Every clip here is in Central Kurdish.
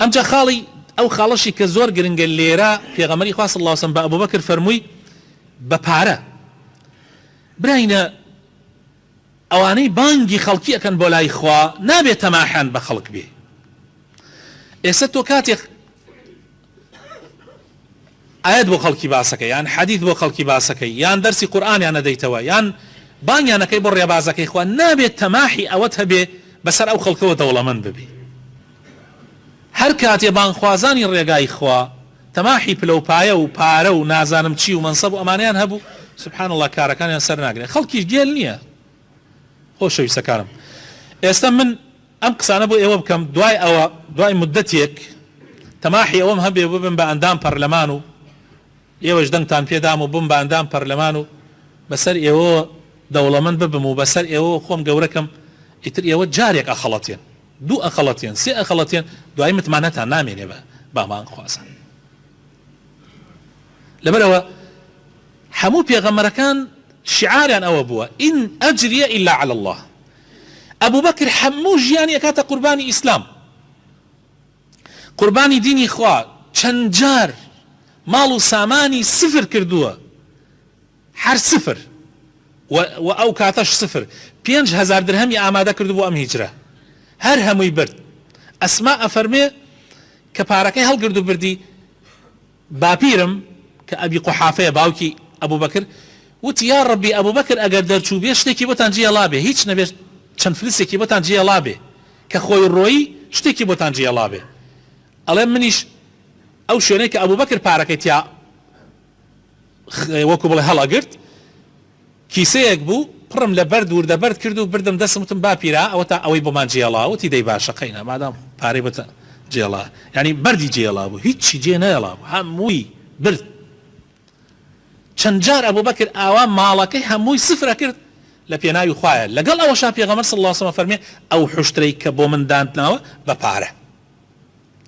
ئەمجا خاڵی ئەو خاڵەشی کە زۆر گرنگە لێرە پێغەمبەری خوا صلی الله علیه و سلم بە ئەبوبەکر فەرمووی بە پارە براینە ئەوانەی بانگی خەڵکی ئەکەن بۆ لای خوا نابێت تەماحیان بە خەڵک بێ. ئێستا تۆ کاتێک ئاەت بۆ خەڵکی باسەکەی یان حەدیث بۆ خەڵکی باسەکەی یان دەرسی قورئانیان نەدەیتەوە یان بانگیانەکەی بۆ ڕێبازەکەی خوا نابێت تەماحی ئەوەت هەبێ بەسەر ئەو خەڵکەوە دەوڵەمەند ببێ. هەر کاتێ بانخوازانی ڕێگای خوا تەماحی پلەپایە و پارە و نازانم چی و منسەب و ئەمانیان هەبوو سبحان الله کارەکانیان سەر ناگرێت. خەڵکیش گێل نییە. خۆشەویستەکانم ئێستا من ئەم قسانە بۆ ئێوە بکەم دوای ئەوە دوای مدەتێک تەماحی ئەوەم هەبێ ببن بە ئەندام پەرلەمان و ئێوەش دەنگتان پێدام و بم بە ئەندام پەرلەمان و بەسەر ئێوە دەوڵەمەند ببم و بەسەر ئێوە خۆم گەورەکەم ئیتر ئێوە جارێک ئەخەڵەتێن دوو ئەخەڵەتێن سێ ئەخەڵەتێن دوای متمانەتان نامێنێ بە بامان خوازان. لەبەرەوە هەموو پێغەمبەرەکان شعاریان ئەوە بووە ئین ئەجریە ئیلا عەلی الله. ئەبوبەکر هەموو ژیانی ئەکاتە قوربانی ئیسلام قوربانی دینی خوا چەند جار ماڵ و سامانی سفر کردووە هەر سفر و ئەو کاتەش سفر 5,000 درهەمی ئامادە کردو بۆ ئەم هیجرە هەر هەمووی برد. ئەسما ئەفەرمێ کە پارەکەی هەڵگرد و بردی باپیرم کە ئەبی قوحافەیە باوکی ئەبوبەکر وتی یا ڕەبی ئەبوبەکر ئەگەر دەرچوو بێ شتێکی بۆتان جێڵا بێ هیچ نەبێت چەند فلسێکی بۆتان جێڵا بێ کە خۆی ڕۆیی شتێکی بۆتان جێڵا بێ. ئەڵێ منیش ئەو شوێنەی کە ئەبوبەکر پارەکەی تیا وەکو بڵێ هەڵەگرت کیسەیەک بوو پڕم لە بەرد وردە بەرد کرد و بردم دەستم وتم باپیرا ئەوە تا ئەوەی بۆمان جێڵا وتی دەی باشە قەینە مادام پارەی بۆتە جێڵا ینی بەردی جێڵا بوو هیچی جێ نەهێڵا بوو هەمووی برد. چەند جار ئەبوبەکر ئاوا ماڵەکەی هەمووی سفرە کرد لە پێناوی خوایە لەگەڵ ئەوەشا پێغەمبەر صلی الله علیه و سلم فەرمێ ئەو حوشترەی کە بۆ من دانتناوە بە پارە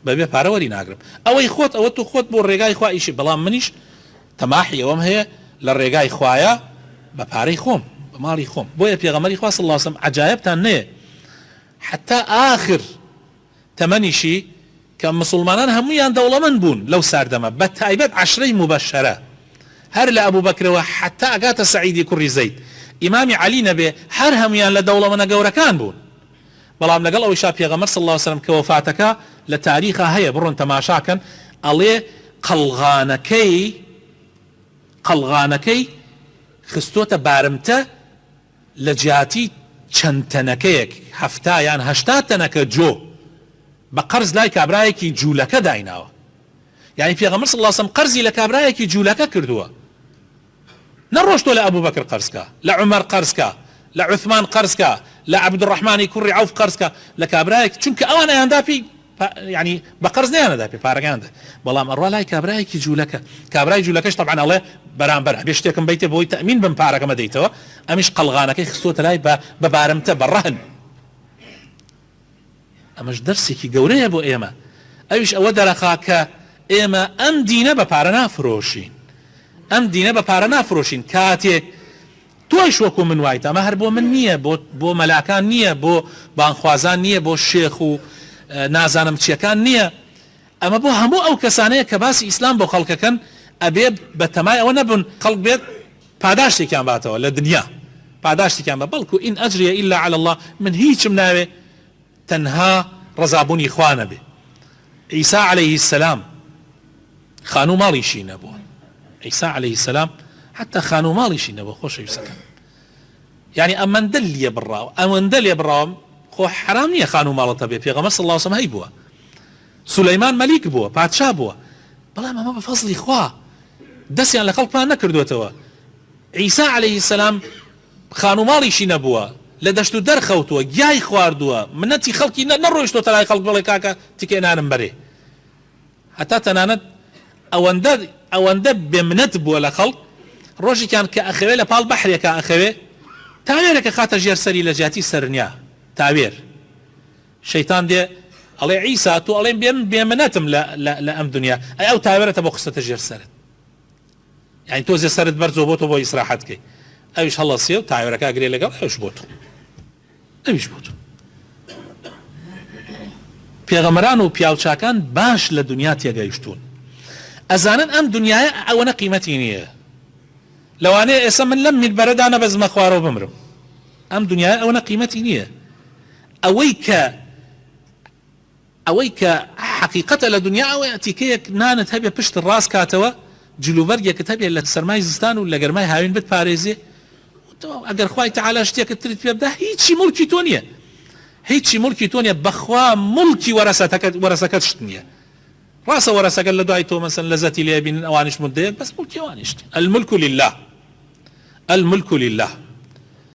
بەبێ پارە وەری ناگرم ئەوەی خۆت ئەوە تو خۆت بۆ ڕێگای خوا ئیشی بەڵام منیش تەماحی ئەوەم هەیە لە ڕێگای خوایە بە پارەی خۆم بە ماڵی خۆم. بۆیە پێغەمبەری خوا صلی الله علیه و سلم عەجایبتان نەیە حتا ئاخر تەمەنیشی کە مسلمانان هەموویان دەوڵەمەند بوون لەو ساردەمە بە تایبەت عەشرەی مبەشەرە هەر لە ئەبوبەکرەوە حتا ئەگاتە سەعیدی کوڕی زەید ئیمامی عەلی نەبێ هەر هەمویان لە دەوڵەمەندە گەورەکان بوون. بەڵام لەگەڵ ئەوەیشا پێغەمبەر صلی الله علیه و سلم کە وەفاتەکە لە تاریخە هەیە بڕۆن تەماشاکەن ئەڵێ قەڵغانەکەی خستۆتە بارمتە لە جیاتی چەند تەنەکەیەک 70 یان 80 تەنەکە جۆ بە قەرز لای کابرایەکی جوولەکە دایناوە. یعنی پێغەمبەر صلی الله علیه و سلم قەرزی لە کابرایەکی جوولەکە کردووە نەڕۆشتۆ لە ئەبوبەکر قەرزکە لە عومەر قەرزکە لە عوثمان قەرزکە لە عەبدوڕەحمانی کوڕی عەوف قەرزکە لە کابرایەک چونکە ئەوان ئەیاندا پێی ینی بە قەرز نەیانەدا پێ پارەکاندا بەڵام ئەڕوا لای کابرایەکی جوولەکە کابرای جوولەکەش طبعا ئەڵێ بەرامبەر هەبێ شتێکم بیتێ بۆی تەمین بم پارەکەمە دەیتەوە ئەمیش قەڵغانەکەی خستۆتە لای بە بارمتە بە ڕەهن. ئەمەش دەرسێکی گەورەیە بۆ ئێمە ئەویش ئەوە دەرەخا کە ئێمە ئەم دینە بە پارە نافرۆشین ئەم دینە بە پارە نافرۆشین کاتێک تۆیش وەکو من وایت ئەمە هەر بۆ من نییە بۆ مەلاکان نییە بۆ بانخوازان نییە بۆ شێخ و نازانم چیەکان نییە ئەمە بۆ هەموو ئەو کەسانەیە کە باسی ئیسلام بۆ خەڵکەکەن ئەبێ بە تەمای ئەوە نەبن خەڵک بێت پاداشتێکیان باتەوە لە دنیا پاداشتێکیان بە بەڵکو ئین ئەجریە ئیلا عەلی الله من هیچم ناوێ تەنها ڕەزابوونی خوا نەبێ. عیسا عەلەیه السەلام خانوو ماڵیشی نەبووە عیسا عەلەیه السەلام حتى خانوو ماڵیشی نەبووە خۆشەویستەکەم یعنی ئەمەندە لێ بڕاوە ئەوەندە لێ بڕاوم خۆ حرام نییە خانوو ماڵەتە بێ پێغەمبەر صلی الله علیه و سلم هەی بووە سولەیمان مەلیک بووە پادشا بووە بەڵام ئەمە بە فەزڵی خوا دەستیان لە خەڵکمان نەکردوێتەوە. عیسا عەلەیه السەلام خانوو ماڵیشی نەبووە لە دەشت و دەرخەوتووە گیای خواردووە منەتی خەڵکی نەڕۆیشتۆتە لای خەڵک بڵێ کاکە تکێنانم بەرێ هەتا تەنانەت ئەوەندە بێمنەت بووە لە خەڵک ڕۆژێکیان کە ئەخەوێ لە پاڵ بەحرێکە ئەخەوێ تاوێرەکە خاتە ژێرسەری لە جیاتی سەرنیا تاوێر شەیتان دێ ئەڵێ عیسا تو ئەڵێن بێمنەتم لە ئەم دنیا ئەی ئەو تاوێرەتە بۆ خستەتە ژێر سەرت یعنی تۆزێ سەرت بەرزۆ بۆ تۆ بۆ ئیسراحەتکەی ئەویش هەڵەسیە و تاوێرەکە گرێ لەگەڵ ئەوش بۆ تۆ ئەویش بۆ تۆ پێغەمبەران و پیاوچاکان باش لە دنیا تێگەیشتون ئەزانن ئەم دنیاە ئەوەنە قیمەتی نییە لەوانەیە ئێستا من لەم میلبەرەدا نەبەزمە خوارەوە بمرم ئەم دنیاە ئەوەنە قیمەتی نییە ئەوەی کە حقیقەتە لە دنیا ئەوەیە تیکەیەک نانت هەبێ پشت ڕاست کاتەوە جلوبەرگێکت هەبێ لە سەرمای زستان و لە گەرمای هاوین بتپارێزێ ئەگەر خوای تەعالا شتێکت ترت پێ بدا هیچی مولکی تۆ نییە هیچی مولکی تۆ نییە بەخوا مولکی وەرەسەکەت شت نییە ڕاستە وەرەسەکەت لە دوای تۆ مەسەن لەزەتی لێ بینن ئەوانیش مدەیە بەس مولکی ئەوانیشت الملك لله